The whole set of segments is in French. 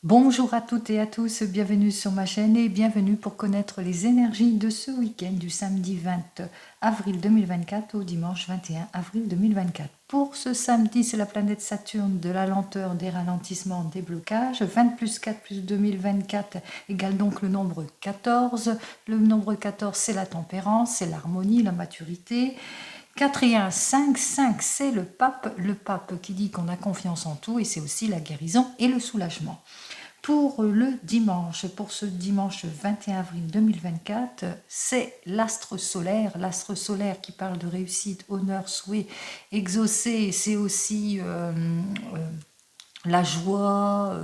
Bonjour à toutes et à tous, bienvenue sur ma chaîne et bienvenue pour connaître les énergies de ce week-end du samedi 20 avril 2024 au dimanche 21 avril 2024. Pour ce samedi, c'est la planète Saturne de la lenteur, des ralentissements, des blocages. 20 plus 4 plus 2024 égale donc le nombre 14. Le nombre 14, c'est la tempérance, c'est l'harmonie, la maturité. 4 et 1, 5, 5, c'est le pape qui dit qu'on a confiance en tout et c'est aussi la guérison et le soulagement. Pour le dimanche, pour ce dimanche 21 avril 2024, c'est l'astre solaire qui parle de réussite, honneur, souhait, exaucé, c'est aussi la joie,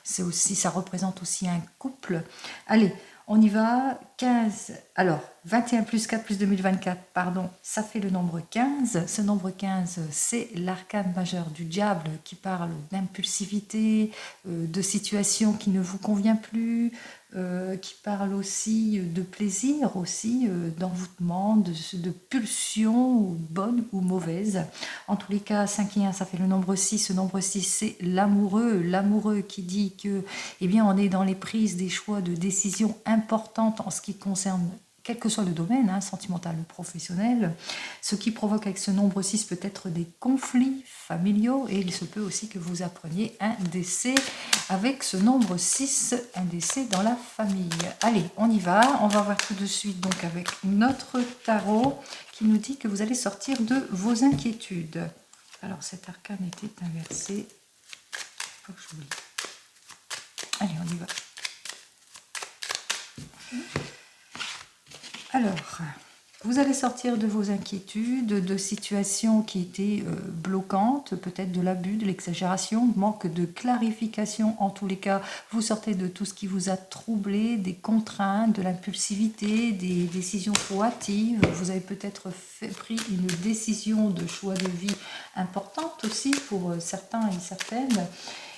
c'est aussi, ça représente aussi un couple. Allez, on y va. 15, alors 21 plus 4 plus 2024, pardon, ça fait le nombre 15. Ce nombre 15, c'est l'arcane majeur du diable qui parle d'impulsivité, de situations qui ne vous convient plus, qui parle aussi de plaisir, aussi d'envoûtement, de pulsions, bonnes ou mauvaises. En tous les cas, 5 et 1, ça fait le nombre 6. Ce nombre 6, c'est l'amoureux qui dit que, eh bien, on est dans les prises des choix de décisions importantes en ce qui concerne quel que soit le domaine, sentimental ou professionnel. Ce qui provoque avec ce nombre 6 peut être des conflits familiaux et il se peut aussi que vous appreniez un décès avec ce nombre 6, un décès dans la famille. Allez, on y va. On va voir tout de suite donc avec notre tarot qui nous dit que vous allez sortir de vos inquiétudes. Alors cet arcane était inversé. Faut que j'oublie. Allez, on y va. Alors, vous allez sortir de vos inquiétudes, de situations qui étaient bloquantes, peut-être de l'abus, de l'exagération, manque de clarification. En tous les cas, vous sortez de tout ce qui vous a troublé, des contraintes, de l'impulsivité, des décisions trop hâtives. Vous avez peut-être pris une décision de choix de vie importante aussi pour certains et certaines.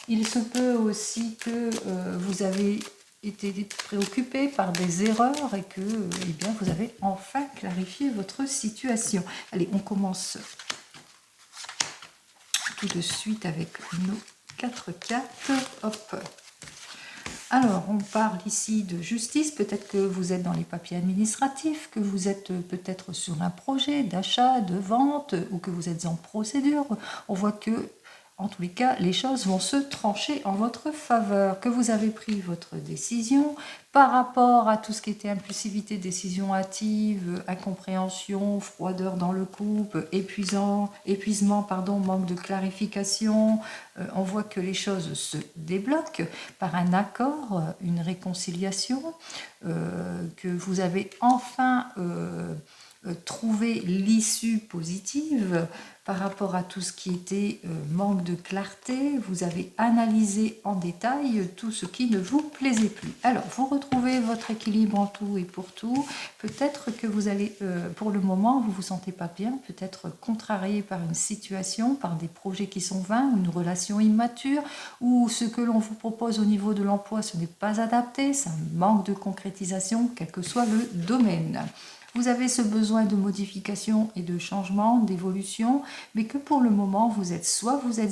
Il se peut aussi que vous avez été préoccupé par des erreurs et que eh bien, vous avez enfin clarifié votre situation. Allez, on commence tout de suite avec nos 4 cartes. Hop. Alors, on parle ici de justice. Peut-être que vous êtes dans les papiers administratifs, que vous êtes peut-être sur un projet d'achat, de vente, ou que vous êtes en procédure. On voit que, en tous les cas, les choses vont se trancher en votre faveur, que vous avez pris votre décision par rapport à tout ce qui était impulsivité, décision hâtive, incompréhension, froideur dans le couple, épuisement, manque de clarification. On voit que les choses se débloquent par un accord, une réconciliation, que vous avez enfin trouvé l'issue positive par rapport à tout ce qui était manque de clarté. Vous avez analysé en détail tout ce qui ne vous plaisait plus. Alors, vous retrouvez votre équilibre en tout et pour tout. Peut-être que vous allez, pour le moment, vous vous sentez pas bien, peut-être contrarié par une situation, par des projets qui sont vains, une relation immature, ou ce que l'on vous propose au niveau de l'emploi, ce n'est pas adapté, ça manque de concrétisation, quel que soit le domaine. Vous avez ce besoin de modification et de changement, d'évolution, mais que pour le moment, vous êtes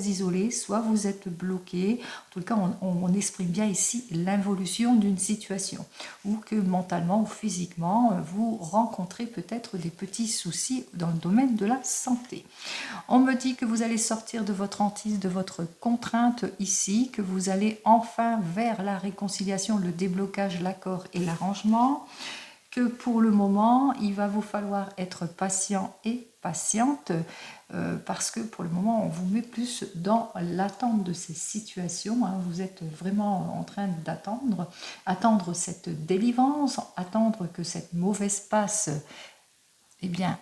isolé, soit vous êtes bloqué. En tout cas, on exprime bien ici l'involution d'une situation, ou que mentalement ou physiquement, vous rencontrez peut-être des petits soucis dans le domaine de la santé. On me dit que vous allez sortir de votre hantise, de votre contrainte ici, que vous allez enfin vers la réconciliation, le déblocage, l'accord et l'arrangement, que pour le moment, il va vous falloir être patient et patiente parce que pour le moment, on vous met plus dans l'attente de ces situations. Vous êtes vraiment en train attendre cette délivrance, attendre que cette mauvaise passe, eh bien,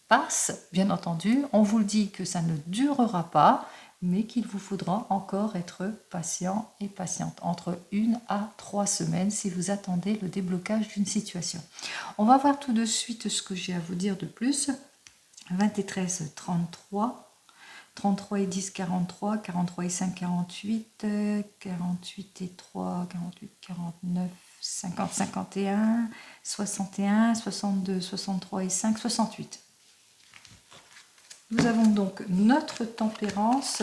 passe, bien entendu. On vous le dit que ça ne durera pas, mais qu'il vous faudra encore être patient et patiente, entre 1 à 3 semaines si vous attendez le déblocage d'une situation. On va voir tout de suite ce que j'ai à vous dire de plus. 20 et 13, 33. 33 et 10, 43. 43 et 5, 48. 48 et 3, 48, 49. 50, 51. 61, 62, 63 et 5, 68. Nous avons donc notre tempérance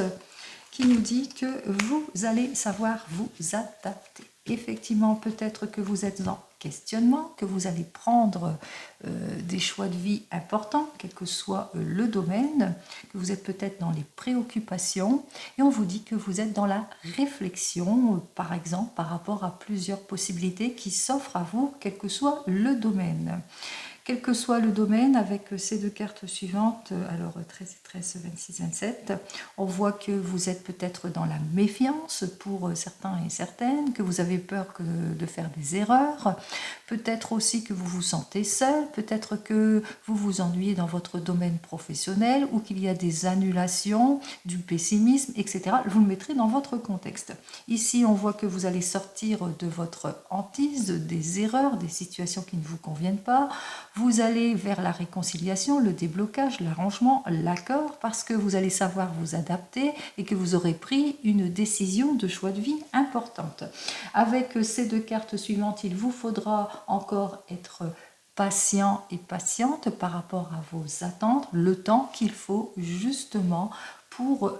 qui nous dit que vous allez savoir vous adapter. Effectivement, peut-être que vous êtes en questionnement, que vous allez prendre des choix de vie importants, quel que soit le domaine, que vous êtes peut-être dans les préoccupations, et on vous dit que vous êtes dans la réflexion, par exemple, par rapport à plusieurs possibilités qui s'offrent à vous, quel que soit le domaine. Quel que soit le domaine, avec ces deux cartes suivantes, alors 13 et 13, 26, 27, on voit que vous êtes peut-être dans la méfiance pour certains et certaines, que vous avez peur de faire des erreurs, peut-être aussi que vous vous sentez seul, peut-être que vous vous ennuyez dans votre domaine professionnel ou qu'il y a des annulations, du pessimisme, etc. Vous le mettrez dans votre contexte. Ici, on voit que vous allez sortir de votre hantise, des erreurs, des situations qui ne vous conviennent pas. Vous allez vers la réconciliation, le déblocage, l'arrangement, l'accord, parce que vous allez savoir vous adapter et que vous aurez pris une décision de choix de vie importante. Avec ces deux cartes suivantes, il vous faudra encore être patient et patiente par rapport à vos attentes, le temps qu'il faut justement pour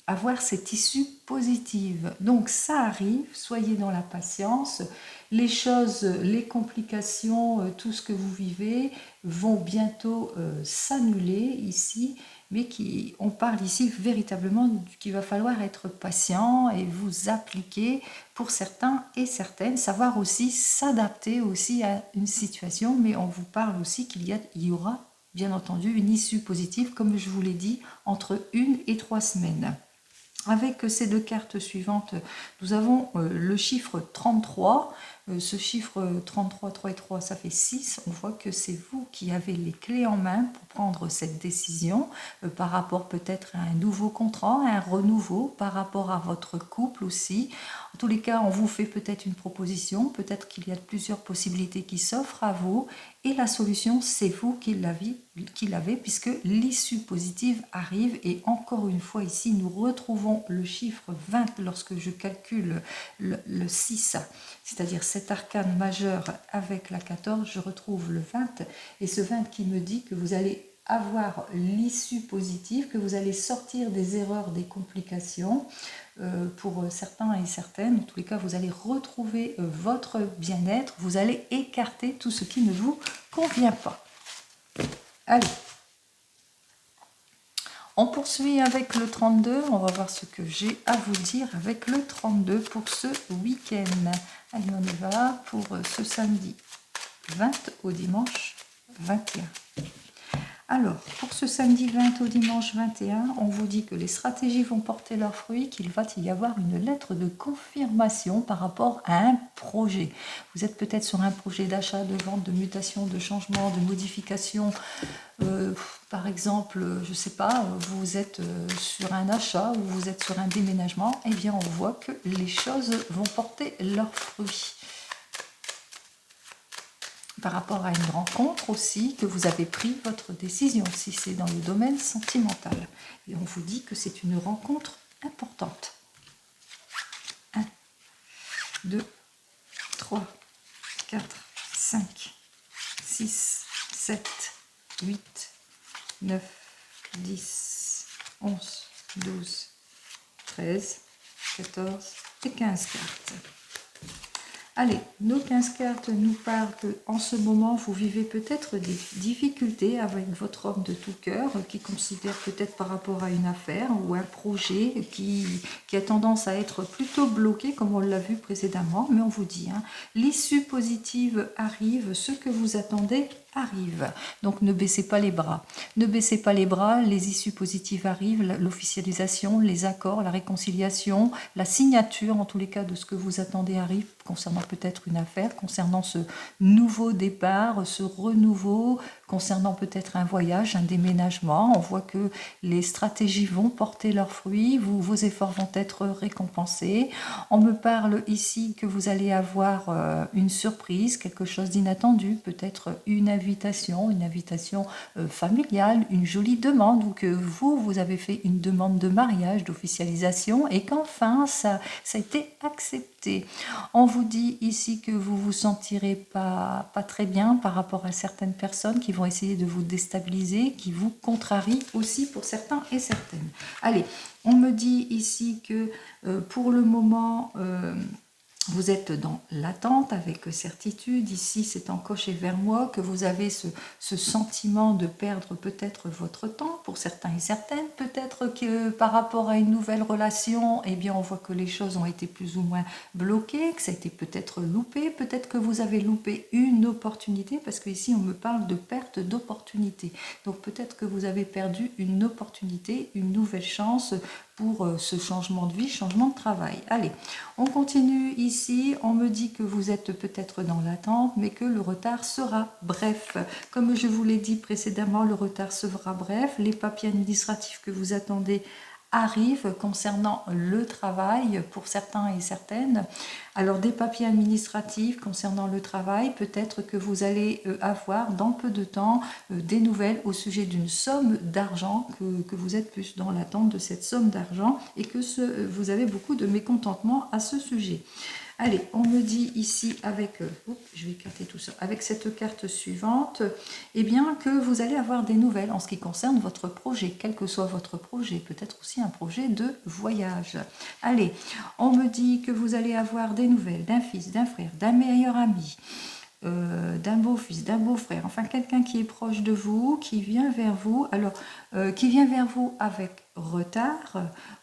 avoir cette issue positive. Donc ça arrive, soyez dans la patience. Les choses, les complications, tout ce que vous vivez vont bientôt s'annuler ici, mais on parle ici véritablement qu'il va falloir être patient et vous appliquer pour certains et certaines, savoir aussi s'adapter aussi à une situation, mais on vous parle aussi qu'il y aura bien entendu une issue positive, comme je vous l'ai dit, entre 1 et 3 semaines. Avec ces deux cartes suivantes, nous avons le chiffre 33. Ce chiffre 33, 3 et 3, ça fait 6. On voit que c'est vous qui avez les clés en main pour prendre cette décision par rapport peut-être à un nouveau contrat, à un renouveau, par rapport à votre couple aussi. En tous les cas, on vous fait peut-être une proposition, peut-être qu'il y a plusieurs possibilités qui s'offrent à vous. Et la solution, c'est vous qui l'avez, puisque l'issue positive arrive. Et encore une fois, ici, nous retrouvons le chiffre 20 lorsque je calcule le 6, c'est-à-dire cet arcane majeur avec la 14, je retrouve le 20. Et ce 20 qui me dit que vous allez avoir l'issue positive, que vous allez sortir des erreurs, des complications. Pour certains et certaines, en tous les cas, vous allez retrouver votre bien-être, vous allez écarter tout ce qui ne vous convient pas. Allez, on poursuit avec le 32, on va voir ce que j'ai à vous dire avec le 32 pour ce week-end. Allez, on y va pour ce samedi 20 au dimanche 21. Alors, pour ce samedi 20 au dimanche 21, on vous dit que les stratégies vont porter leurs fruits, qu'il va y avoir une lettre de confirmation par rapport à un projet. Vous êtes peut-être sur un projet d'achat, de vente, de mutation, de changement, de modification. Par exemple, je ne sais pas, vous êtes sur un achat ou vous êtes sur un déménagement. Eh bien, on voit que les choses vont porter leurs fruits. Par rapport à une rencontre aussi, que vous avez pris votre décision, si c'est dans le domaine sentimental. Et on vous dit que c'est une rencontre importante. 1, 2, 3, 4, 5, 6, 7, 8, 9, 10, 11, 12, 13, 14 et 15 cartes. Allez, nos 15 cartes nous parlent qu'en ce moment, vous vivez peut-être des difficultés avec votre homme de tout cœur qui considère peut-être par rapport à une affaire ou un projet qui a tendance à être plutôt bloqué, comme on l'a vu précédemment. Mais on vous dit, l'issue positive arrive, ce que vous attendez arrive. Donc ne baissez pas les bras. Ne baissez pas les bras, les issues positives arrivent, l'officialisation, les accords, la réconciliation, la signature en tous les cas de ce que vous attendez arrive concernant peut-être une affaire, concernant ce nouveau départ, ce renouveau, concernant peut-être un voyage, un déménagement. On voit que les stratégies vont porter leurs fruits, vos efforts vont être récompensés. On me parle ici que vous allez avoir une surprise, quelque chose d'inattendu, peut-être une invitation familiale, une jolie demande, ou que vous avez fait une demande de mariage, d'officialisation, et qu'enfin ça a été accepté. On vous dit ici que vous vous sentirez pas très bien par rapport à certaines personnes qui vont essayer de vous déstabiliser, qui vous contrarient aussi pour certains et certaines. Allez, on me dit ici que pour le moment... vous êtes dans l'attente avec certitude. Ici, c'est encoché vers moi que vous avez ce sentiment de perdre peut-être votre temps pour certains et certaines. Peut-être que par rapport à une nouvelle relation, eh bien, on voit que les choses ont été plus ou moins bloquées, que ça a été peut-être loupé. Peut-être que vous avez loupé une opportunité, parce qu'ici, on me parle de perte d'opportunité. Donc, peut-être que vous avez perdu une opportunité, une nouvelle chance pour ce changement de vie, changement de travail. Allez, on continue ici. On me dit que vous êtes peut-être dans l'attente, mais que le retard sera bref. Comme je vous l'ai dit précédemment, le retard sera bref. Les papiers administratifs que vous attendez arrivent concernant le travail pour certains et certaines. Alors des papiers administratifs concernant le travail, peut-être que vous allez avoir dans peu de temps des nouvelles au sujet d'une somme d'argent, que vous êtes plus dans l'attente de cette somme d'argent et que vous avez beaucoup de mécontentement à ce sujet. Allez, on me dit ici avec, je vais écarter tout ça, avec cette carte suivante, eh bien que vous allez avoir des nouvelles en ce qui concerne votre projet, quel que soit votre projet, peut-être aussi un projet de voyage. Allez, on me dit que vous allez avoir des nouvelles d'un fils, d'un frère, d'un meilleur ami, d'un beau-fils, d'un beau-frère, enfin quelqu'un qui est proche de vous, qui vient vers vous, alors qui vient vers vous avec retard,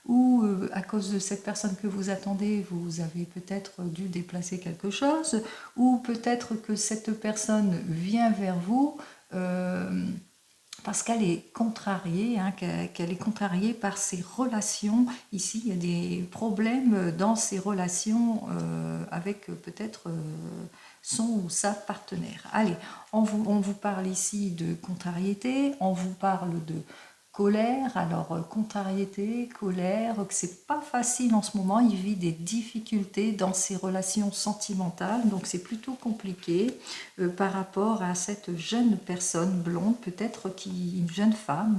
ou à cause de cette personne que vous attendez, vous avez peut-être dû déplacer quelque chose, ou peut-être que cette personne vient vers vous parce qu'elle est contrariée, hein, qu'elle est contrariée par ses relations. Ici, il y a des problèmes dans ses relations avec peut-être son ou sa partenaire. Allez, on vous parle ici de contrariété, on vous parle de colère. Alors contrariété, colère, que c'est pas facile en ce moment, il vit des difficultés dans ses relations sentimentales, donc c'est plutôt compliqué par rapport à cette jeune personne blonde, peut-être une jeune femme,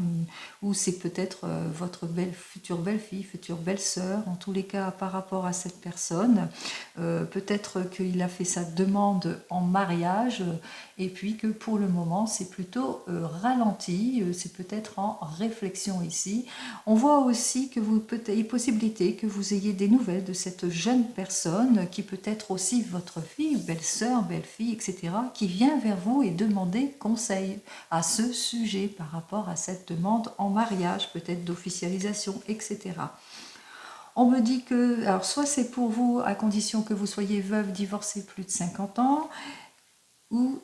ou c'est peut-être votre future belle-fille, future belle-sœur, en tous les cas par rapport à cette personne, peut-être qu'il a fait sa demande en mariage, et puis que pour le moment c'est plutôt ralenti, c'est peut-être en réflexion ici. On voit aussi que il est possibilité que vous ayez des nouvelles de cette jeune personne qui peut être aussi votre fille, belle-sœur, belle-fille, etc., qui vient vers vous et demander conseil à ce sujet par rapport à cette demande en mariage, peut-être d'officialisation, etc. On me dit que, alors soit c'est pour vous à condition que vous soyez veuve, divorcée plus de 50 ans, ou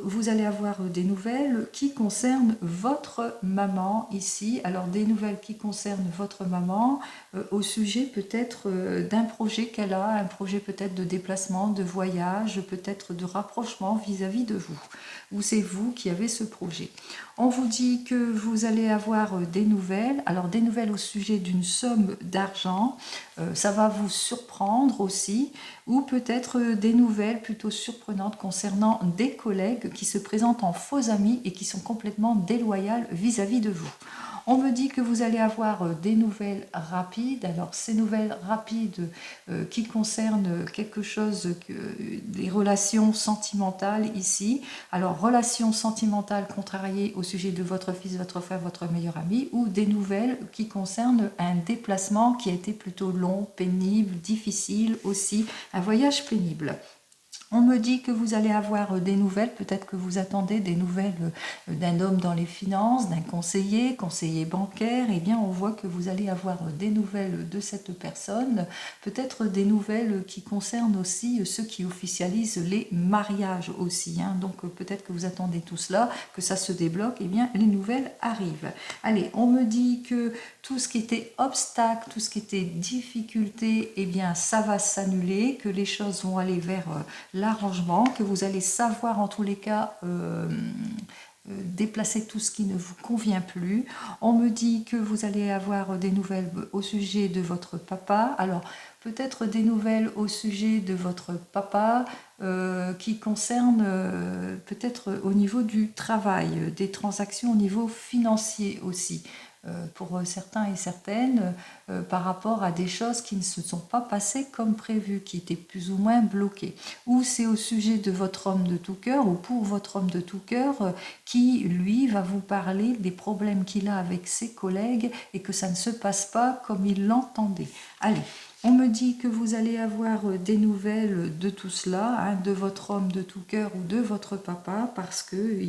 vous allez avoir des nouvelles qui concernent votre maman ici. Alors des nouvelles qui concernent votre maman au sujet peut-être d'un projet qu'elle a, un projet peut-être de déplacement, de voyage, peut-être de rapprochement vis-à-vis de vous, ou c'est vous qui avez ce projet. On vous dit que vous allez avoir des nouvelles, alors des nouvelles au sujet d'une somme d'argent, ça va vous surprendre aussi, ou peut-être des nouvelles plutôt surprenantes concernant des collègues qui se présentent en faux amis et qui sont complètement déloyales vis-à-vis de vous. On me dit que vous allez avoir des nouvelles rapides. Alors ces nouvelles rapides qui concernent quelque chose, des relations sentimentales ici. Alors relations sentimentales contrariées au sujet de votre fils, votre frère, votre meilleur ami, ou des nouvelles qui concernent un déplacement qui a été plutôt long, pénible, difficile aussi, un voyage pénible. On me dit que vous allez avoir des nouvelles, peut-être que vous attendez des nouvelles d'un homme dans les finances, d'un conseiller bancaire. Eh bien, on voit que vous allez avoir des nouvelles de cette personne, peut-être des nouvelles qui concernent aussi ceux qui officialisent les mariages aussi. Hein. Donc, peut-être que vous attendez tout cela, que ça se débloque. Eh bien, les nouvelles arrivent. Allez, on me dit que tout ce qui était obstacle, tout ce qui était difficulté, eh bien, ça va s'annuler, que les choses vont aller vers l'arrangement, que vous allez savoir en tous les cas déplacer tout ce qui ne vous convient plus. On me dit que vous allez avoir des nouvelles au sujet de votre papa. Alors, peut-être des nouvelles au sujet de votre papa qui concernent peut-être au niveau du travail, des transactions au niveau financier aussi. pour certains et certaines par rapport à des choses qui ne se sont pas passées comme prévu, qui étaient plus ou moins bloquées. Ou c'est au sujet de votre homme de tout cœur ou pour votre homme de tout cœur qui, lui, va vous parler des problèmes qu'il a avec ses collègues et que ça ne se passe pas comme il l'entendait. Allez, on me dit que vous allez avoir des nouvelles de tout cela, hein, de votre homme de tout cœur ou de votre papa, parce que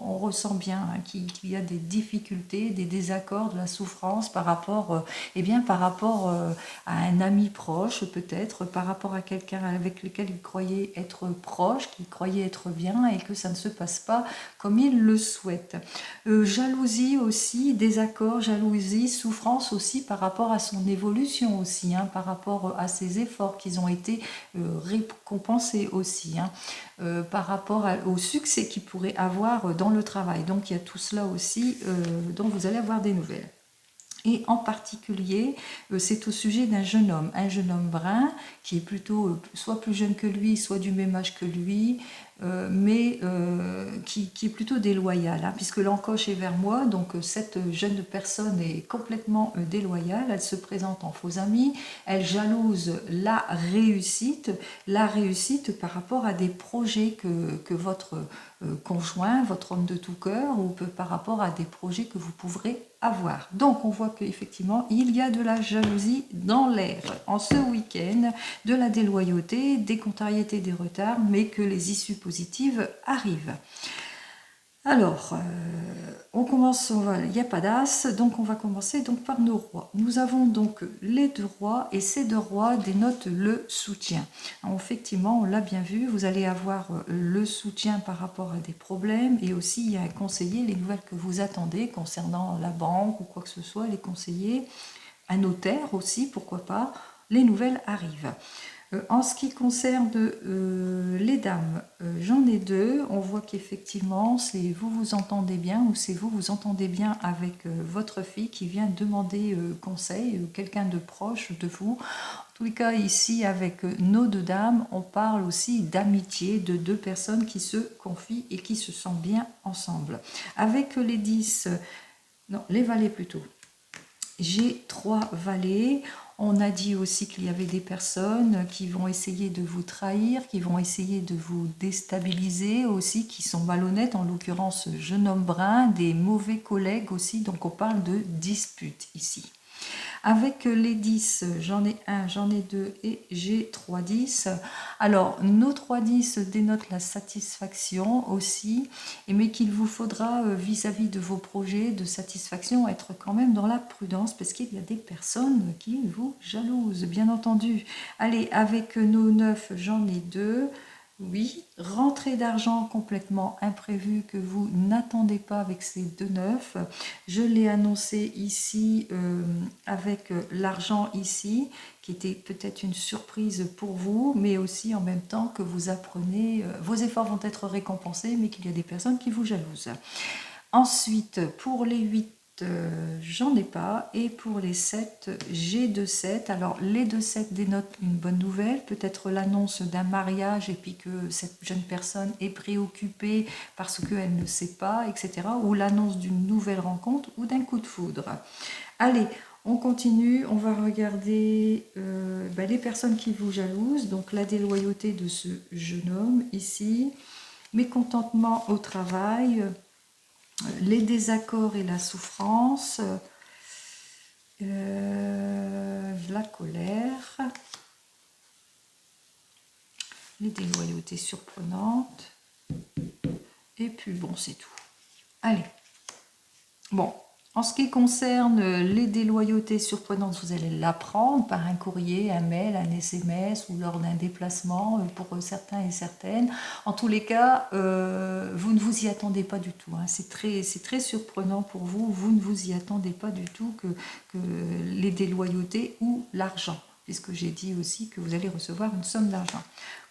on ressent bien hein, qu'il y a des difficultés, des désaccords, de la souffrance par rapport, par rapport à un ami proche peut-être, par rapport à quelqu'un avec lequel il croyait être proche, qu'il croyait être bien et que ça ne se passe pas comme il le souhaite. Jalousie aussi, désaccord, jalousie, souffrance aussi par rapport à son évolution aussi, hein, par rapport à ses efforts qui ont été récompensés aussi, hein, par rapport au succès qu'il pourrait avoir dans le travail. Donc il y a tout cela aussi dont vous allez avoir des nouvelles. Et en particulier, c'est au sujet d'un jeune homme brun qui est plutôt soit plus jeune que lui, soit du même âge que lui, mais qui est plutôt déloyal, hein, puisque l'encoche est vers moi, donc cette jeune personne est complètement déloyale, elle se présente en faux ami, elle jalouse la réussite par rapport à des projets que votre conjoint, votre homme de tout cœur, ou par rapport à des projets que vous pourrez avoir. Donc on voit qu'effectivement il y a de la jalousie dans l'air en ce week-end, de la déloyauté, des contrariétés, des retards, mais que les issues positives arrivent. Alors, on commence, il n'y a pas d'as, donc on va commencer donc par nos rois. Nous avons donc les deux rois, et ces deux rois dénotent le soutien. Alors, effectivement, on l'a bien vu, vous allez avoir le soutien par rapport à des problèmes, et aussi il y a un conseiller, les nouvelles que vous attendez concernant la banque ou quoi que ce soit, les conseillers, un notaire aussi, pourquoi pas, les nouvelles arrivent. En ce qui concerne les dames, j'en ai deux. On voit qu'effectivement, c'est vous vous entendez bien ou c'est vous vous entendez bien avec votre fille qui vient demander conseil, quelqu'un de proche de vous. En tous les cas, ici, avec nos deux dames, on parle aussi d'amitié, de deux personnes qui se confient et qui se sentent bien ensemble. Avec les 10, non, les valets plutôt. J'ai 3 valets. On a dit aussi qu'il y avait des personnes qui vont essayer de vous trahir, qui vont essayer de vous déstabiliser aussi, qui sont malhonnêtes, en l'occurrence jeune homme brun, des mauvais collègues aussi, donc on parle de dispute ici. Avec les 10, j'en ai 1, j'en ai 2 et j'ai 3 10. Alors, nos 3 10 dénotent la satisfaction aussi, mais qu'il vous faudra vis-à-vis de vos projets de satisfaction être quand même dans la prudence parce qu'il y a des personnes qui vous jalousent, bien entendu. Allez, avec nos 9, j'en ai 2. Oui, rentrée d'argent complètement imprévue que vous n'attendez pas avec ces 2 9. Je l'ai annoncé ici avec l'argent ici, qui était peut-être une surprise pour vous, mais aussi en même temps que vous apprenez, vos efforts vont être récompensés, mais qu'il y a des personnes qui vous jalousent. Ensuite, pour les 8, j'en ai pas, et pour les 7, j'ai 2 7. Alors les 2 7 dénotent une bonne nouvelle, peut-être l'annonce d'un mariage et puis que cette jeune personne est préoccupée parce qu'elle ne sait pas, etc. Ou l'annonce d'une nouvelle rencontre ou d'un coup de foudre. Allez, on continue, on va regarder les personnes qui vous jalousent, donc la déloyauté de ce jeune homme ici, mécontentement au travail, les désaccords et la souffrance, la colère, les déloyautés surprenantes, et puis bon, c'est tout. Allez, bon, en ce qui concerne les déloyautés surprenantes, vous allez l'apprendre par un courrier, un mail, un SMS ou lors d'un déplacement pour certains et certaines. En tous les cas, vous ne vous y attendez pas du tout. Hein. C'est très surprenant pour vous. Vous ne vous y attendez pas du tout que les déloyautés ou l'argent, puisque j'ai dit aussi que vous allez recevoir une somme d'argent.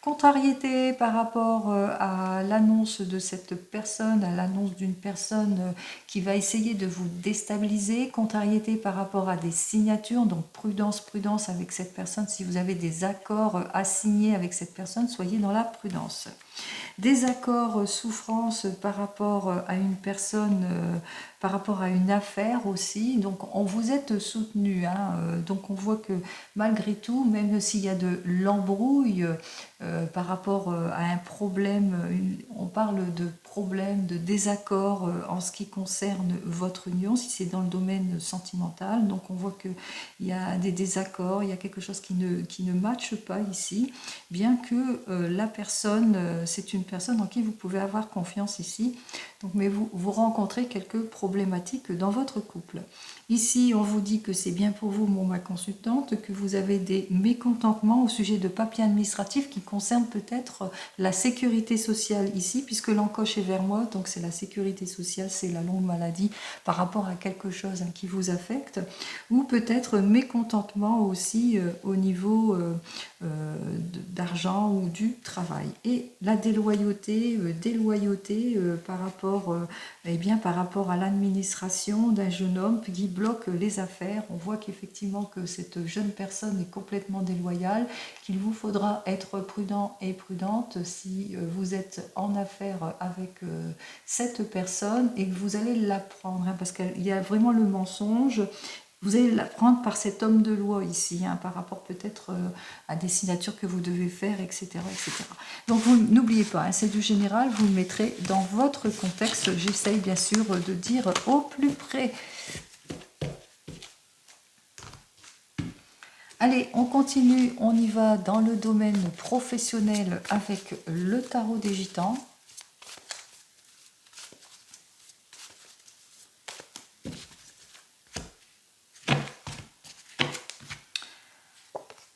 Contrariété par rapport à l'annonce de cette personne, à l'annonce d'une personne qui va essayer de vous déstabiliser. Contrariété par rapport à des signatures, donc prudence, prudence avec cette personne. Si vous avez des accords à signer avec cette personne, soyez dans la prudence. Désaccord, souffrance par rapport à une personne, par rapport à une affaire aussi. Donc on vous êtes soutenu, hein, donc on voit que malgré tout, même s'il y a de l'embrouille par rapport à un problème, on parle de problème, de désaccord en ce qui concerne votre union, si c'est dans le domaine sentimental. Donc on voit qu'il y a des désaccords, il y a quelque chose qui ne matche pas ici, bien que la personne, c'est une personne en qui vous pouvez avoir confiance ici. Donc, mais vous rencontrez quelques problématiques dans votre couple. Ici, on vous dit que c'est bien pour vous, ma consultante, que vous avez des mécontentements au sujet de papiers administratifs qui concernent peut-être la sécurité sociale ici, puisque l'encoche est vers moi, donc c'est la sécurité sociale, c'est la longue maladie par rapport à quelque chose qui vous affecte, ou peut-être mécontentement aussi au niveau d'argent ou du travail. Et la déloyauté, par rapport, par rapport à l'administration d'un jeune homme qui bloque les affaires. On voit qu'effectivement que cette jeune personne est complètement déloyale, qu'il vous faudra être prudent et prudente si vous êtes en affaires avec cette personne et que vous allez l'apprendre, hein, parce qu'il y a vraiment le mensonge. Vous allez l'apprendre par cet homme de loi ici, hein, par rapport peut-être à des signatures que vous devez faire, etc. etc. Donc vous n'oubliez pas, hein, c'est du général, vous le mettrez dans votre contexte. J'essaye bien sûr de dire au plus près. Allez, on continue, on y va dans le domaine professionnel avec le tarot des gitans.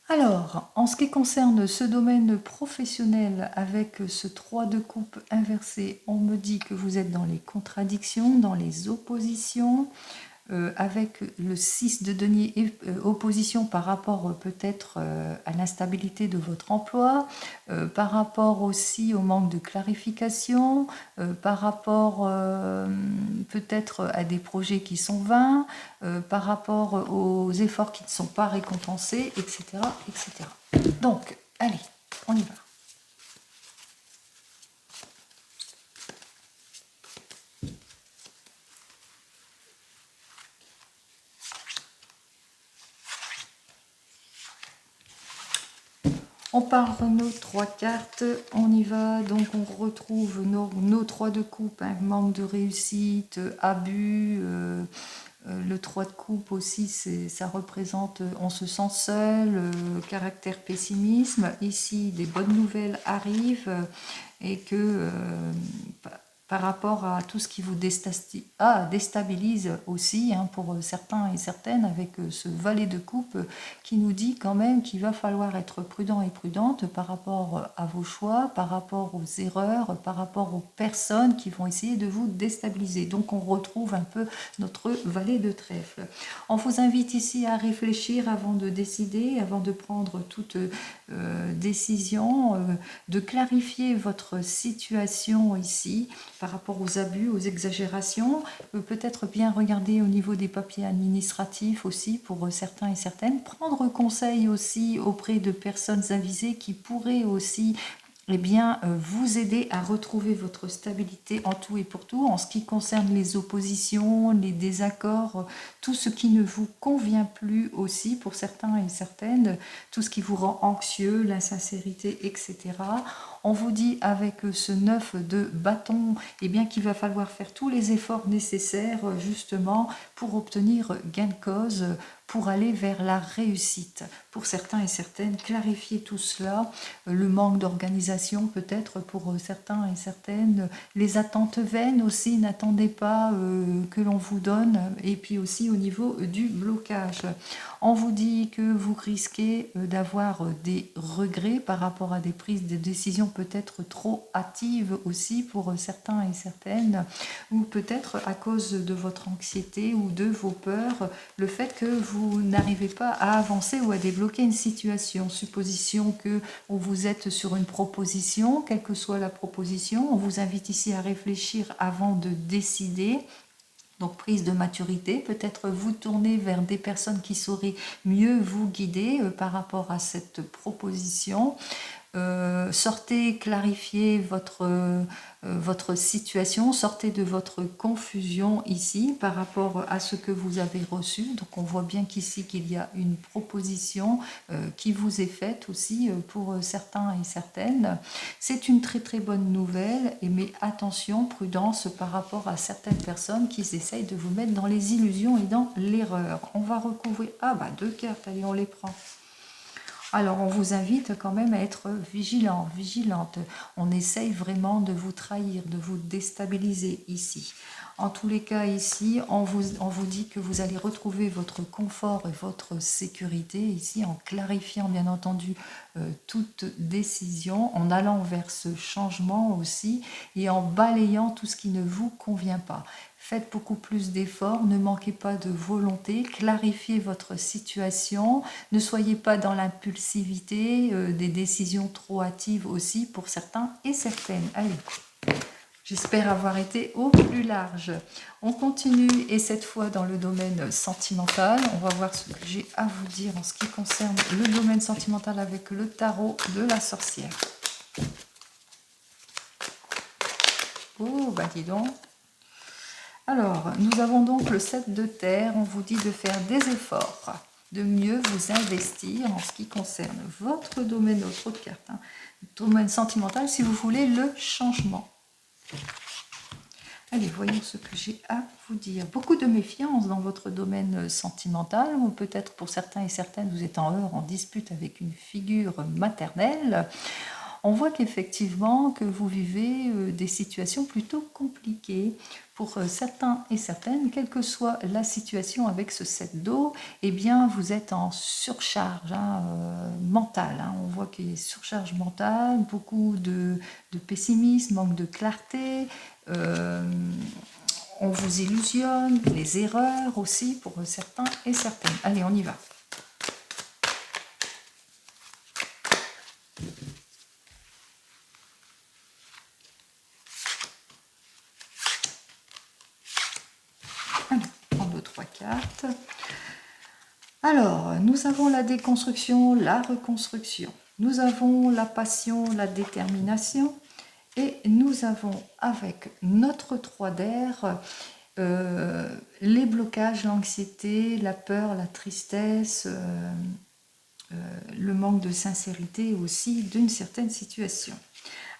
Alors, en ce qui concerne ce domaine professionnel avec ce 3 de coupe inversé, on me dit que vous êtes dans les contradictions, dans les oppositions, avec le 6 de denier, opposition par rapport peut-être à l'instabilité de votre emploi, par rapport aussi au manque de clarification, par rapport peut-être à des projets qui sont vains, par rapport aux efforts qui ne sont pas récompensés, etc. etc. Donc, allez, on y va. On part nos 3 cartes, on y va, donc on retrouve nos 3 de coupe, hein, manque de réussite, abus, le 3 de coupe aussi, ça représente on se sent seul, caractère pessimisme. Ici, des bonnes nouvelles arrivent et que par rapport à tout ce qui vous déstabilise aussi, hein, pour certains et certaines, avec ce valet de coupe qui nous dit quand même qu'il va falloir être prudent et prudente par rapport à vos choix, par rapport aux erreurs, par rapport aux personnes qui vont essayer de vous déstabiliser. Donc on retrouve un peu notre valet de trèfle. On vous invite ici à réfléchir avant de décider, avant de prendre toute décision, de clarifier votre situation ici par rapport aux abus, aux exagérations, peut-être bien regarder au niveau des papiers administratifs aussi pour certains et certaines, prendre conseil aussi auprès de personnes avisées qui pourraient aussi vous aider à retrouver votre stabilité en tout et pour tout, en ce qui concerne les oppositions, les désaccords, tout ce qui ne vous convient plus aussi pour certains et certaines, tout ce qui vous rend anxieux, l'insincérité, etc. On vous dit avec ce 9 de bâton, qu'il va falloir faire tous les efforts nécessaires justement pour obtenir gain de cause, pour aller vers la réussite. Pour certains et certaines, clarifier tout cela, le manque d'organisation peut-être pour certains et certaines, les attentes vaines aussi, n'attendez pas que l'on vous donne, et puis aussi au niveau du blocage. On vous dit que vous risquez d'avoir des regrets par rapport à des prises de décision peut-être trop hâtives aussi pour certains et certaines, ou peut-être à cause de votre anxiété ou de vos peurs, le fait que vous n'arrivez pas à avancer ou à débloquer une situation. Supposition que vous êtes sur une proposition, quelle que soit la proposition, on vous invite ici à réfléchir avant de décider. Donc prise de maturité, peut-être vous tourner vers des personnes qui sauraient mieux vous guider par rapport à cette proposition. Sortez, clarifiez votre situation, sortez de votre confusion ici par rapport à ce que vous avez reçu. Donc on voit bien qu'ici qu'il y a une proposition qui vous est faite aussi pour certains et certaines. C'est une très très bonne nouvelle, mais attention, prudence par rapport à certaines personnes qui essayent de vous mettre dans les illusions et dans l'erreur. On va recouvrir, deux cartes, allez on les prend. Alors, on vous invite quand même à être vigilant, vigilante. On essaye vraiment de vous trahir, de vous déstabiliser ici. En tous les cas, ici, on vous dit que vous allez retrouver votre confort et votre sécurité ici en clarifiant, bien entendu, toute décision, en allant vers ce changement aussi et en balayant tout ce qui ne vous convient pas. Faites beaucoup plus d'efforts, ne manquez pas de volonté, clarifiez votre situation, ne soyez pas dans l'impulsivité, des décisions trop hâtives aussi pour certains et certaines. Allez, j'espère avoir été au plus large. On continue et cette fois dans le domaine sentimental. On va voir ce que j'ai à vous dire en ce qui concerne le domaine sentimental avec le tarot de la sorcière. Oh, dis donc. Alors, nous avons donc le 7 de terre. On vous dit de faire des efforts, de mieux vous investir en ce qui concerne votre domaine, notre autre carte, domaine sentimental, si vous voulez le changement. Allez, voyons ce que j'ai à vous dire. Beaucoup de méfiance dans votre domaine sentimental, ou peut-être pour certains et certaines, vous êtes en heurts, en dispute avec une figure maternelle. On voit qu'effectivement, que vous vivez des situations plutôt compliquées. Pour certains et certaines, quelle que soit la situation avec ce 7 d'eau, eh bien, vous êtes en surcharge mentale. On voit qu'il y a surcharge mentale, beaucoup de pessimisme, manque de clarté. On vous illusionne, les erreurs aussi pour certains et certaines. Allez, on y va. Cartes. Alors, nous avons la déconstruction, la reconstruction. Nous avons la passion, la détermination. Et nous avons avec notre 3 d'air les blocages, l'anxiété, la peur, la tristesse, le manque de sincérité aussi d'une certaine situation.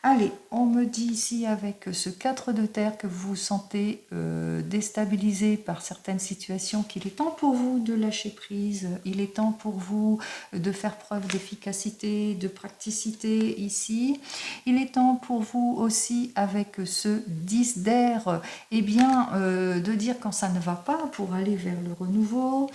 Allez, on me dit ici avec ce 4 de terre que vous vous sentez déstabilisé par certaines situations qu'il est temps pour vous de lâcher prise, il est temps pour vous de faire preuve d'efficacité, de praticité ici. Il est temps pour vous aussi avec ce 10 d'air, de dire quand ça ne va pas pour aller vers le renouveau.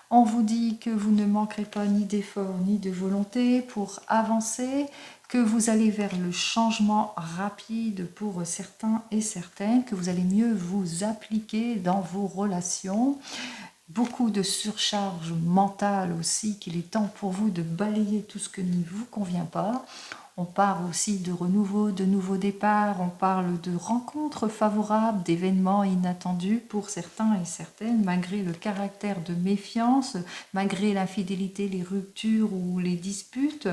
On vous dit que vous ne manquerez pas ni d'efforts ni de volonté pour avancer, que vous allez vers le changement rapide pour certains et certaines, que vous allez mieux vous appliquer dans vos relations. Beaucoup de surcharge mentale aussi, qu'il est temps pour vous de balayer tout ce qui ne vous convient pas. On parle aussi de renouveau, de nouveaux départs, on parle de rencontres favorables, d'événements inattendus pour certains et certaines, malgré le caractère de méfiance, malgré l'infidélité, les ruptures ou les disputes.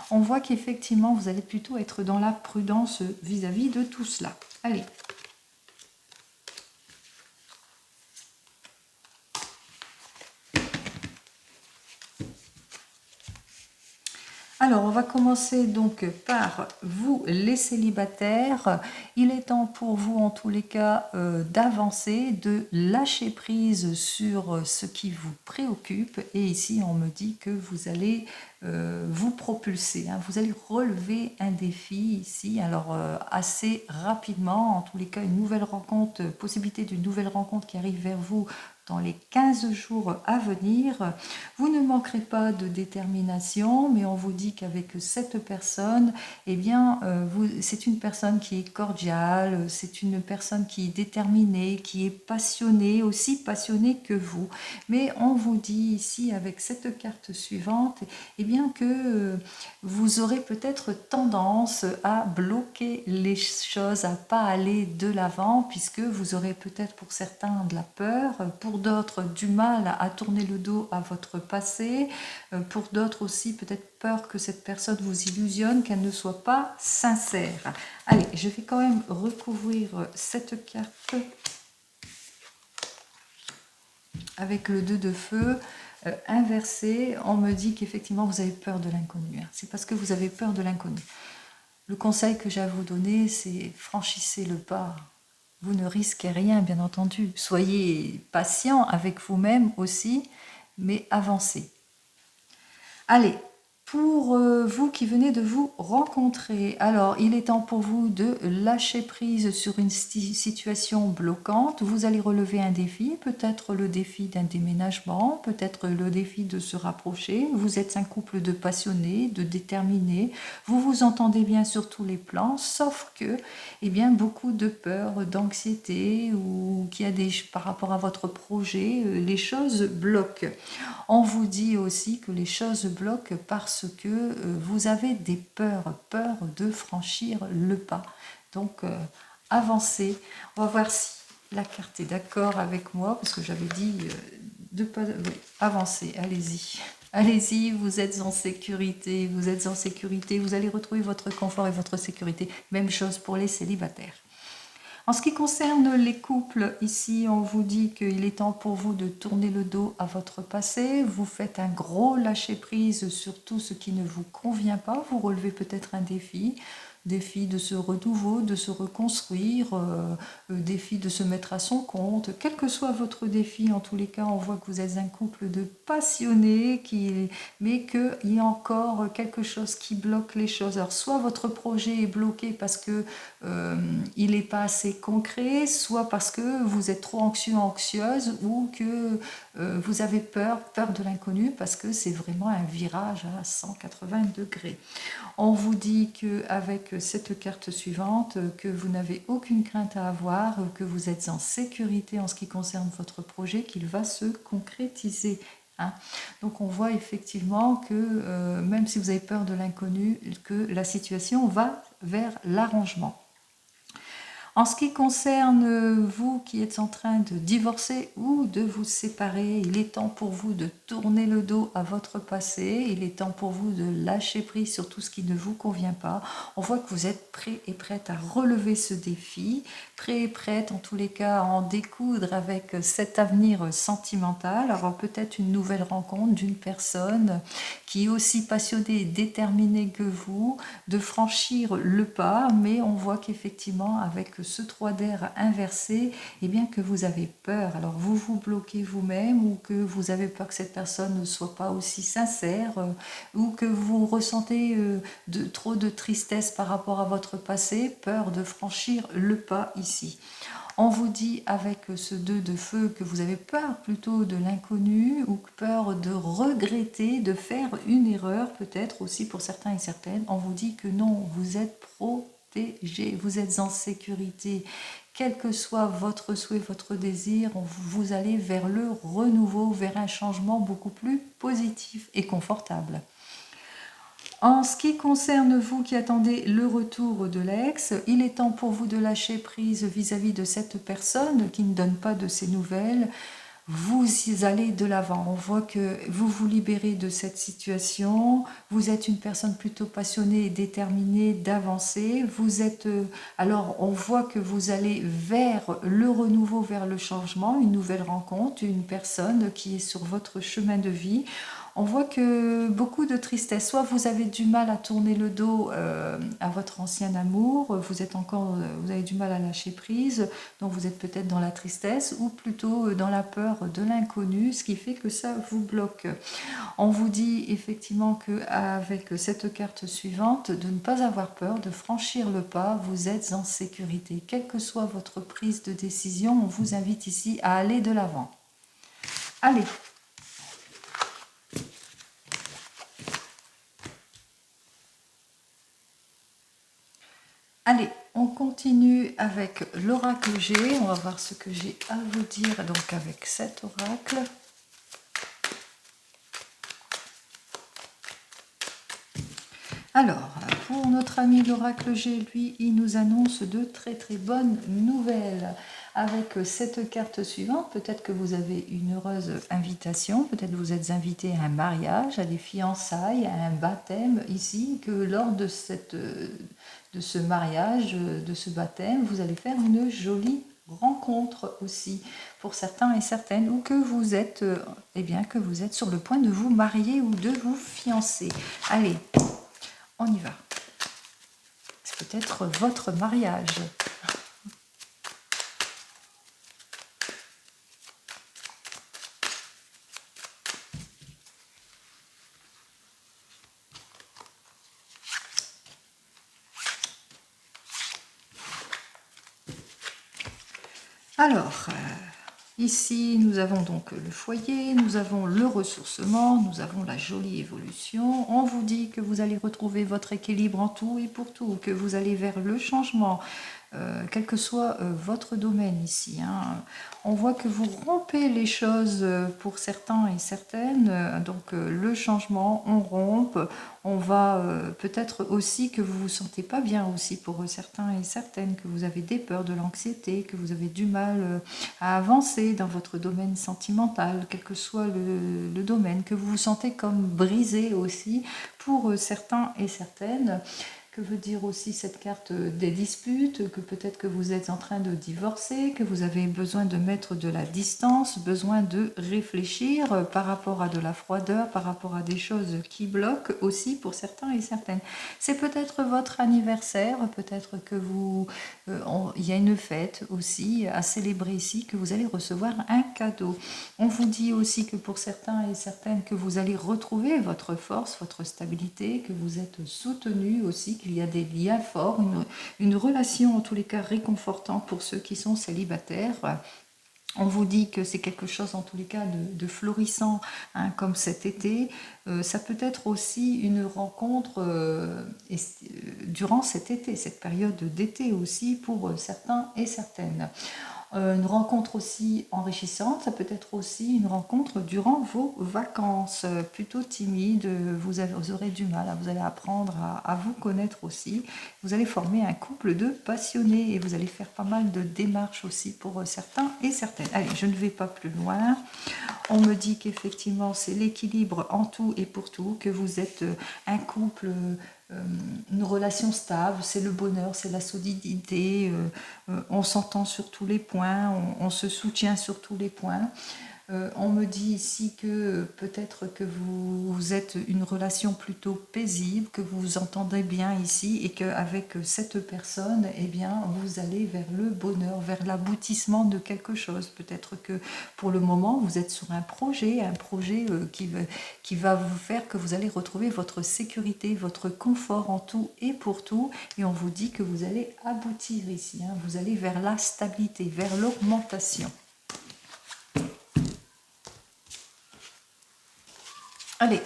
On voit qu'effectivement, vous allez plutôt être dans la prudence vis-à-vis de tout cela. Allez. Alors, on va commencer donc par vous, les célibataires. Il est temps pour vous, en tous les cas, d'avancer, de lâcher prise sur ce qui vous préoccupe. Et ici, on me dit que vous allez vous propulser. Vous allez relever un défi ici, alors assez rapidement. En tous les cas, une nouvelle rencontre, possibilité d'une nouvelle rencontre qui arrive vers vous dans les 15 jours à venir. Vous ne manquerez pas de détermination, mais on vous dit qu'avec cette personne, eh bien, c'est une personne qui est cordiale, c'est une personne qui est déterminée, qui est passionnée, aussi passionnée que vous. Mais on vous dit ici, avec cette carte suivante, eh bien que vous aurez peut-être tendance à bloquer les choses, à pas aller de l'avant, puisque vous aurez peut-être pour certains de la peur, pour d'autres du mal à tourner le dos à votre passé, pour d'autres aussi peut-être peur que cette personne vous illusionne, qu'elle ne soit pas sincère. Allez, je vais quand même recouvrir cette carte avec le 2 de feu. Inversé, on me dit qu'effectivement vous avez peur de l'inconnu. C'est parce que vous avez peur de l'inconnu. Le conseil que j'ai à vous donner, c'est franchissez le pas. Vous ne risquez rien, bien entendu. Soyez patient avec vous-même aussi, mais avancez. Allez, pour vous qui venez de vous rencontrer, alors il est temps pour vous de lâcher prise sur une situation bloquante. Vous allez relever un défi, peut-être le défi d'un déménagement, peut-être le défi de se rapprocher. Vous êtes un couple de passionnés, de déterminés. Vous vous entendez bien sur tous les plans, sauf que, eh bien, beaucoup de peur, d'anxiété ou qu'il y a des, par rapport à votre projet, les choses bloquent. On vous dit aussi que les choses bloquent parce que vous avez des peurs, peur de franchir le pas. Donc, avancez. On va voir si la carte est d'accord avec moi, parce que j'avais dit de pas... Oui, avancez, allez-y. Allez-y, vous êtes en sécurité, vous êtes en sécurité, vous allez retrouver votre confort et votre sécurité. Même chose pour les célibataires. En ce qui concerne les couples, ici on vous dit qu'il est temps pour vous de tourner le dos à votre passé, vous faites un gros lâcher-prise sur tout ce qui ne vous convient pas, vous relevez peut-être un défi de ce renouveau, de se reconstruire, défi de se mettre à son compte. Quel que soit votre défi, en tous les cas, on voit que vous êtes un couple de passionnés, mais qu'il y a encore quelque chose qui bloque les choses. Alors, soit votre projet est bloqué parce que il n'est pas assez concret, soit parce que vous êtes trop anxieux, anxieuse, ou que vous avez peur de l'inconnu, parce que c'est vraiment un virage à 180 degrés. On vous dit qu'avec cette carte suivante, que vous n'avez aucune crainte à avoir, que vous êtes en sécurité en ce qui concerne votre projet, qu'il va se concrétiser. Donc on voit effectivement que même si vous avez peur de l'inconnu, que la situation va vers l'arrangement. En ce qui concerne vous qui êtes en train de divorcer ou de vous séparer, il est temps pour vous de tourner le dos à votre passé, il est temps pour vous de lâcher prise sur tout ce qui ne vous convient pas. On voit que vous êtes prêt et prête à relever ce défi, prêt et prête en tous les cas à en découdre avec cet avenir sentimental, avoir peut-être une nouvelle rencontre d'une personne qui est aussi passionnée et déterminée que vous, de franchir le pas, mais on voit qu'effectivement avec ce 3 d'air inversé, eh bien que vous avez peur. Alors vous vous bloquez vous-même, ou que vous avez peur que cette personne ne soit pas aussi sincère, ou que vous ressentez trop de tristesse par rapport à votre passé, peur de franchir le pas ici. On vous dit avec ce 2 de feu que vous avez peur plutôt de l'inconnu, ou peur de regretter, de faire une erreur, peut-être aussi pour certains et certaines. On vous dit que non, vous êtes protégé, vous êtes en sécurité. Quel que soit votre souhait, votre désir, vous allez vers le renouveau, vers un changement beaucoup plus positif et confortable. En ce qui concerne vous qui attendez le retour de l'ex, il est temps pour vous de lâcher prise vis-à-vis de cette personne qui ne donne pas de ses nouvelles. Vous allez de l'avant. On voit que vous vous libérez de cette situation. Vous êtes une personne plutôt passionnée et déterminée d'avancer. Alors on voit que vous allez vers le renouveau, vers le changement, une nouvelle rencontre, une personne qui est sur votre chemin de vie. On voit que beaucoup de tristesse, soit vous avez du mal à tourner le dos à votre ancien amour, vous avez du mal à lâcher prise, donc vous êtes peut-être dans la tristesse, ou plutôt dans la peur de l'inconnu, ce qui fait que ça vous bloque. On vous dit effectivement qu'avec cette carte suivante, de ne pas avoir peur, de franchir le pas, vous êtes en sécurité. Quelle que soit votre prise de décision, on vous invite ici à aller de l'avant. Allez. Allez, on continue avec l'oracle G. On va voir ce que j'ai à vous dire donc avec cet oracle. Alors, pour notre ami l'oracle G, lui, il nous annonce de très très bonnes nouvelles. Avec cette carte suivante, peut-être que vous avez une heureuse invitation, peut-être que vous êtes invité à un mariage, à des fiançailles, à un baptême ici, que lors de ce mariage, de ce baptême, vous allez faire une jolie rencontre aussi pour certains et certaines, ou que vous êtes, eh bien, que vous êtes sur le point de vous marier ou de vous fiancer. Allez, on y va. C'est peut-être votre mariage. Alors, ici, nous avons donc le foyer, nous avons le ressourcement, nous avons la jolie évolution. On vous dit que vous allez retrouver votre équilibre en tout et pour tout, que vous allez vers le changement, quel que soit votre domaine ici. Hein. On voit que vous rompez les choses pour certains et certaines, donc le changement, on rompt. On va peut-être aussi que vous vous sentez pas bien aussi pour certains et certaines, que vous avez des peurs, de l'anxiété, que vous avez du mal à avancer dans votre domaine sentimental, quel que soit le domaine, que vous vous sentez comme brisé aussi pour certains et certaines. Que veut dire aussi cette carte des disputes, que peut-être que vous êtes en train de divorcer, que vous avez besoin de mettre de la distance, besoin de réfléchir par rapport à de la froideur, par rapport à des choses qui bloquent aussi pour certains et certaines. C'est peut-être votre anniversaire, peut-être que il y a une fête aussi à célébrer ici, que vous allez recevoir un cadeau. On vous dit aussi que pour certains et certaines, que vous allez retrouver votre force, votre stabilité, que vous êtes soutenu aussi, qu'il y a des liens forts, une relation en tous les cas réconfortante pour ceux qui sont célibataires. On vous dit que c'est quelque chose en tous les cas de florissant, hein, comme cet été. Ça peut être aussi une rencontre durant cet été, cette période d'été aussi pour certains et certaines. Une rencontre aussi enrichissante, ça peut être aussi une rencontre durant vos vacances, plutôt timide, vous aurez du mal, vous allez apprendre à vous connaître aussi, vous allez former un couple de passionnés et vous allez faire pas mal de démarches aussi pour certains et certaines. Allez, je ne vais pas plus loin. On me dit qu'effectivement c'est l'équilibre en tout et pour tout, que vous êtes un couple, une relation stable, c'est le bonheur, c'est la solidité, on s'entend sur tous les points, on se soutient sur tous les points. On me dit ici que peut-être que vous êtes une relation plutôt paisible, que vous vous entendez bien ici et qu'avec cette personne, eh bien, vous allez vers le bonheur, vers l'aboutissement de quelque chose. Peut-être que pour le moment, vous êtes sur un projet qui va vous faire que vous allez retrouver votre sécurité, votre confort en tout et pour tout. Et on vous dit que vous allez aboutir ici, hein, vous allez vers la stabilité, vers l'augmentation. Allez,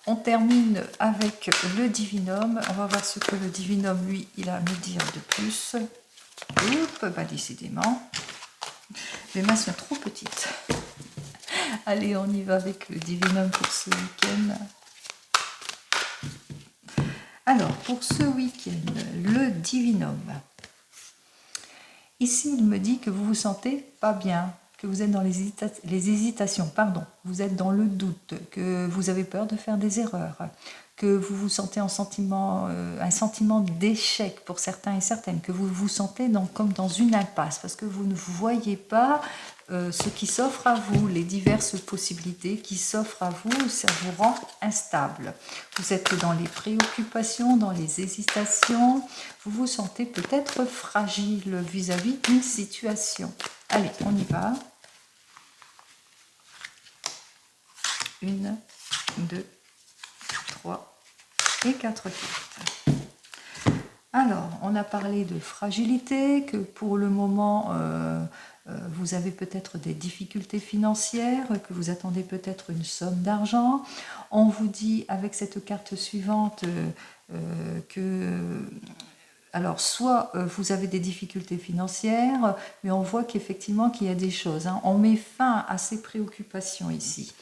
on termine avec le divinum. On va voir ce que le divinum, lui, il a à me dire de plus. Oups, bah décidément. Les mains sont trop petites. Allez, on y va avec le divinum pour ce week-end. Alors, pour ce week-end, le divinum. Ici, il me dit que vous vous sentez pas bien, que vous êtes dans les hésitations, pardon, vous êtes dans le doute, que vous avez peur de faire des erreurs, que vous vous sentez un sentiment d'échec pour certains et certaines, que vous vous sentez comme dans une impasse, parce que vous ne voyez pas ce qui s'offre à vous, les diverses possibilités qui s'offrent à vous, ça vous rend instable. Vous êtes dans les préoccupations, dans les hésitations, vous vous sentez peut-être fragile vis-à-vis d'une situation. Allez, on y va. 1, 2, 3 et 4 cartes. Alors, on a parlé de fragilité, que pour le moment, vous avez peut-être des difficultés financières, que vous attendez peut-être une somme d'argent. On vous dit avec cette carte suivante que... Alors, soit vous avez des difficultés financières, mais on voit qu'effectivement qu'il y a des choses. Hein. On met fin à ces préoccupations ici.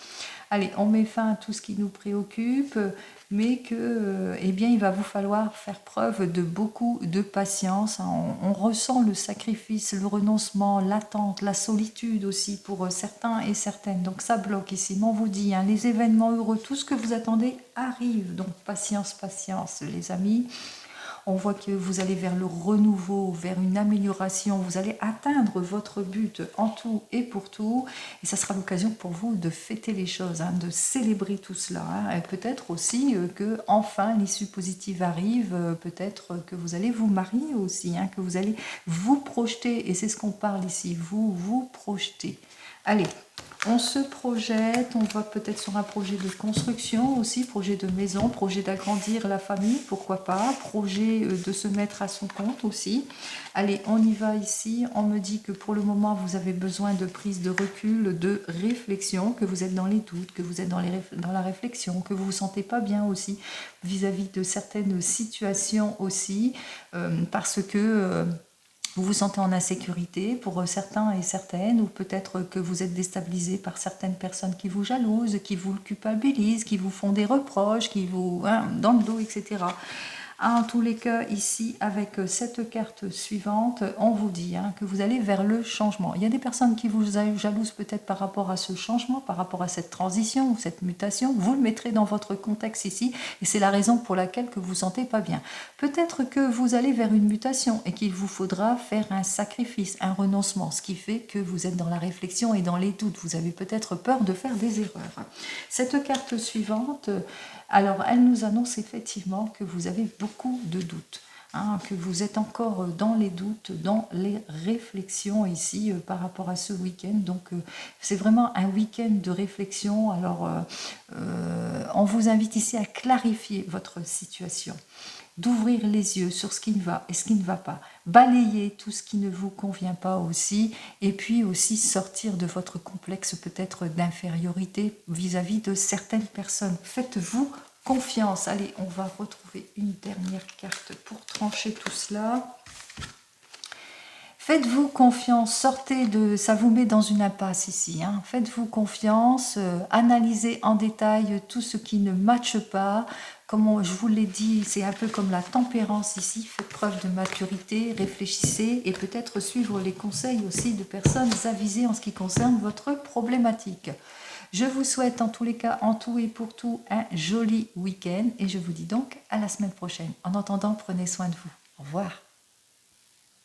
Allez, on met fin à tout ce qui nous préoccupe, mais que, eh bien, il va vous falloir faire preuve de beaucoup de patience. Hein. On ressent le sacrifice, le renoncement, l'attente, la solitude aussi pour certains et certaines. Donc ça bloque ici. Mais on vous dit, hein, les événements heureux, tout ce que vous attendez arrive. Donc patience, patience, les amis. On voit que vous allez vers le renouveau, vers une amélioration, vous allez atteindre votre but en tout et pour tout, et ça sera l'occasion pour vous de fêter les choses, hein, de célébrer tout cela, hein. Et peut-être aussi que enfin l'issue positive arrive, peut-être que vous allez vous marier aussi, hein, que vous allez vous projeter, et c'est ce qu'on parle ici, vous projeter. Allez, on se projette, on va peut-être sur un projet de construction aussi, projet de maison, projet d'agrandir la famille, pourquoi pas, projet de se mettre à son compte aussi. Allez, on y va ici, on me dit que pour le moment vous avez besoin de prise de recul, de réflexion, que vous êtes dans les doutes, que vous êtes dans la réflexion, que vous ne vous sentez pas bien aussi vis-à-vis de certaines situations aussi, parce que... vous vous sentez en insécurité pour certains et certaines, ou peut-être que vous êtes déstabilisé par certaines personnes qui vous jalousent, qui vous culpabilisent, qui vous font des reproches, qui vous... hein, dans le dos, etc. En tous les cas, ici, avec cette carte suivante, on vous dit hein, que vous allez vers le changement. Il y a des personnes qui vous jalousent peut-être par rapport à ce changement, par rapport à cette transition ou cette mutation. Vous le mettrez dans votre contexte ici, et c'est la raison pour laquelle que vous ne vous sentez pas bien. Peut-être que vous allez vers une mutation et qu'il vous faudra faire un sacrifice, un renoncement, ce qui fait que vous êtes dans la réflexion et dans les doutes. Vous avez peut-être peur de faire des erreurs. Cette carte suivante... alors, elle nous annonce effectivement que vous avez beaucoup de doutes, hein, que vous êtes encore dans les doutes, dans les réflexions ici par rapport à ce week-end. Donc, c'est vraiment un week-end de réflexion. Alors, on vous invite ici à clarifier votre situation, d'ouvrir les yeux sur ce qui va et ce qui ne va pas, balayer tout ce qui ne vous convient pas aussi, et puis aussi sortir de votre complexe peut-être d'infériorité vis-à-vis de certaines personnes. Faites-vous confiance. Allez, on va retrouver une dernière carte pour trancher tout cela. Faites-vous confiance, sortez de... ça vous met dans une impasse ici. Hein. Faites-vous confiance, analysez en détail tout ce qui ne matche pas. Comme je vous l'ai dit, c'est un peu comme la tempérance ici. Faites preuve de maturité, réfléchissez et peut-être suivre les conseils aussi de personnes avisées en ce qui concerne votre problématique. Je vous souhaite en tous les cas, en tout et pour tout, un joli week-end et je vous dis donc à la semaine prochaine. En attendant, prenez soin de vous. Au revoir.